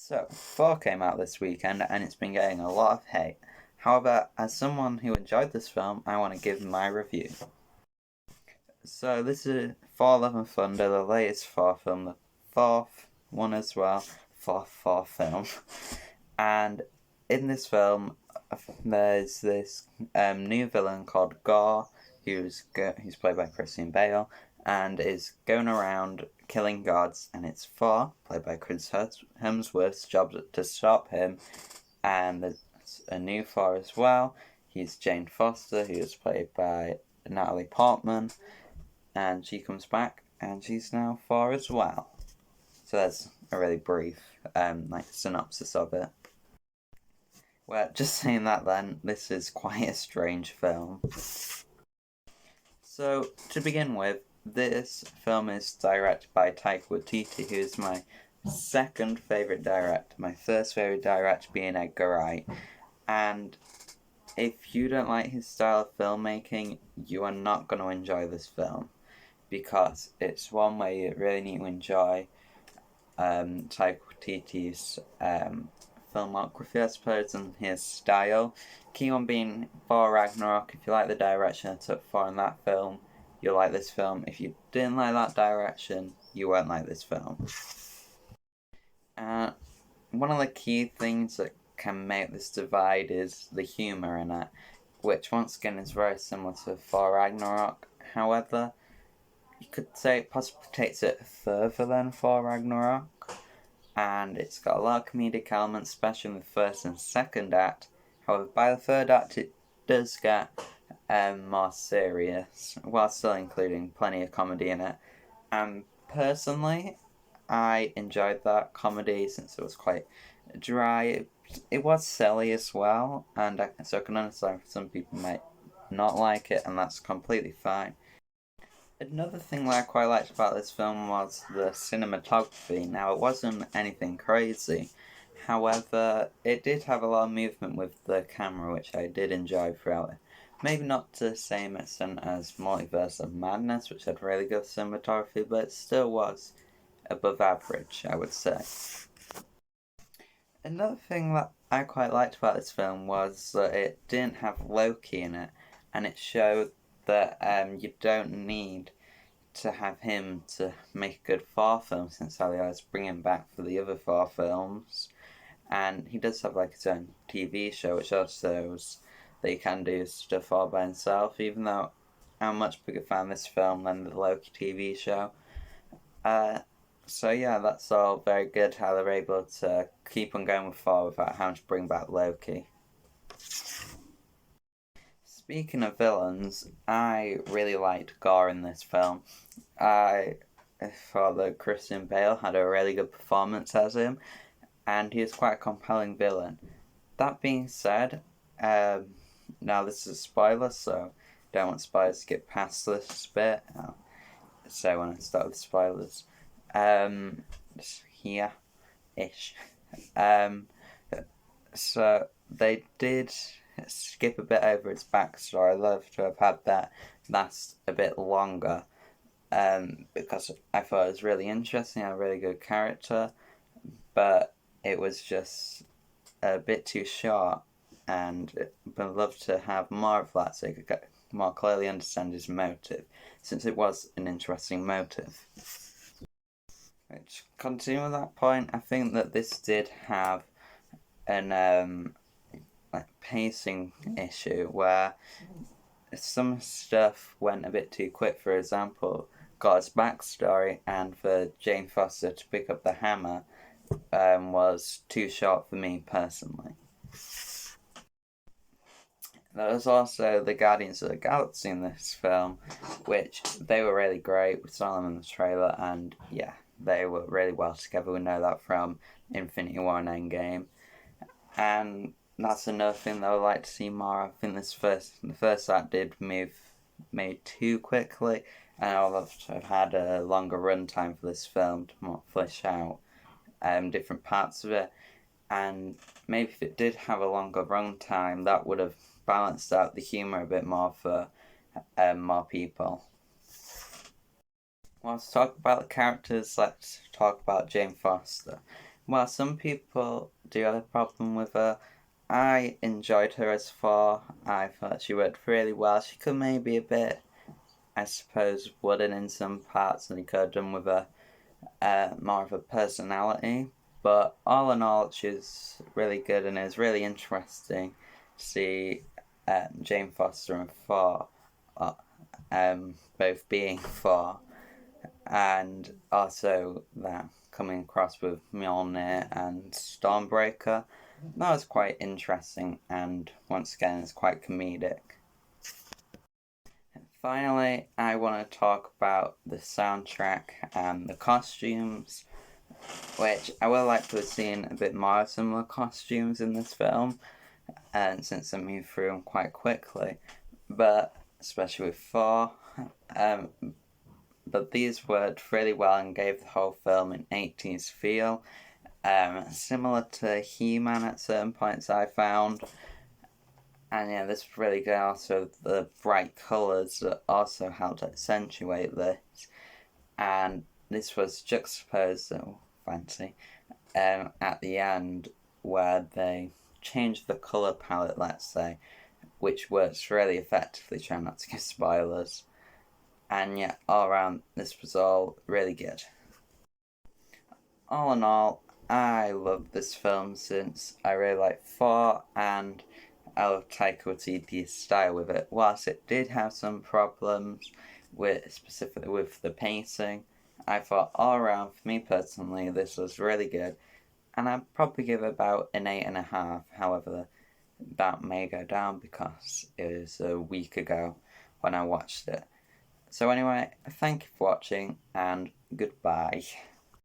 So, Thor came out this weekend and it's been getting a lot of hate. However, as someone who enjoyed this film, I want to give my review. So, this is Thor Love and Thunder, the latest Thor film, the fourth one as well, fourth Thor film. And in this film, there's this new villain called Gorr, who's played by Bale, and is going around killing gods, and it's Thor, played by Chris Hemsworth's job to stop him, and there's a new Thor as well. He's Jane Foster, who is played by Natalie Portman, and she comes back, and she's now Thor as well. So that's a really brief synopsis of it. Well, just saying that then, this is quite a strange film. So, to begin with, this film is directed by Taika Waititi, who is my second favourite director. My first favourite director being Edgar Wright. And if you don't like his style of filmmaking, you are not going to enjoy this film. Because it's one way you really need to enjoy Taika Waititi's filmography, I suppose, and his style. Key on being Thor Ragnarok. If you like the direction I took Thor in that film, you'll like this film. If you didn't like that direction, you won't like this film. One of the key things that can make this divide is the humour in it, which once again is very similar to Thor Ragnarok. However, you could say it possibly takes it further than Thor Ragnarok, and it's got a lot of comedic elements, especially in the first and second act. However, by the third act it does get more serious, while still including plenty of comedy in it. And personally, I enjoyed that comedy since it was quite dry. It was silly as well, and so I can understand some people might not like it, and that's completely fine. Another thing that I quite liked about this film was the cinematography. Now, it wasn't anything crazy. However, it did have a lot of movement with the camera, which I did enjoy throughout it. Maybe not to the same extent as Multiverse of Madness, which had really good cinematography, but it still was above average, I would say. Another thing that I quite liked about this film was that it didn't have Loki in it, and it showed that you don't need to have him to make a good Thor film, since Ali was bringing him back for the other Thor films. And he does have like his own TV show, which also shows that he can do stuff all by himself, even though I'm a much bigger fan of this film than the Loki TV show. So yeah, that's all very good how they're able to keep on going with Thor without having to bring back Loki. Speaking of villains, I really liked Gorr in this film. I thought that Christian Bale had a really good performance as him, and he was quite a compelling villain. That being said, now this is a spoiler, so don't want spoilers to get past this bit. So when I start with spoilers, here-ish. So they did skip a bit over its backstory. I'd love to have had that last a bit longer, because I thought it was really interesting, had a really good character, but it was just a bit too short, and I'd love to have more of that so you could more clearly understand his motive, since it was an interesting motive. Which, continue with that point, I think that this did have an pacing issue where some stuff went a bit too quick. For example, God's backstory and for Jane Foster to pick up the hammer was too short for me personally. There was also the Guardians of the Galaxy in this film, which they were really great. We saw them in the trailer, and yeah, they were really well together. We know that from Infinity War and Endgame. And that's another thing that I would like to see more. I think the first act did move too quickly, and I would love to have had a longer runtime for this film to more flesh out different parts of it. And maybe if it did have a longer runtime, that would have balanced out the humour a bit more for more people. Well, let's talk about the characters. Let's talk about Jane Foster. while some people do have a problem with her, I enjoyed her as Thor. I thought she worked really well. She could maybe a bit, I suppose, wooden in some parts, and he could have done with a more of a personality. But all in all, she's really good, and it's really interesting to see Jane Foster and Thor both being Thor, and also that coming across with Mjolnir and Stormbreaker. That was quite interesting, and once again, it's quite comedic. Finally, I want to talk about the soundtrack and the costumes, which I would like to have seen a bit more similar costumes in this film, and since I moved through them quite quickly, but especially with Thor, um, but these worked really well and gave the whole film an 80s feel, similar to He-Man at certain points I found. And yeah, this was really good. Also, the bright colours also helped accentuate this. And this was juxtaposed, so fancy, at the end where they changed the colour palette, let's say, which works really effectively. Try not to give spoilers. And yeah, all around, this was all really good. All in all, I love this film since I really like Thor, and I love Taika Waititi's style with it. Whilst it did have some problems with specifically with the pacing, I thought all around, for me personally, this was really good, and I'd probably give it about an 8.5. However, that may go down because it was a week ago when I watched it. So anyway, thank you for watching, and goodbye.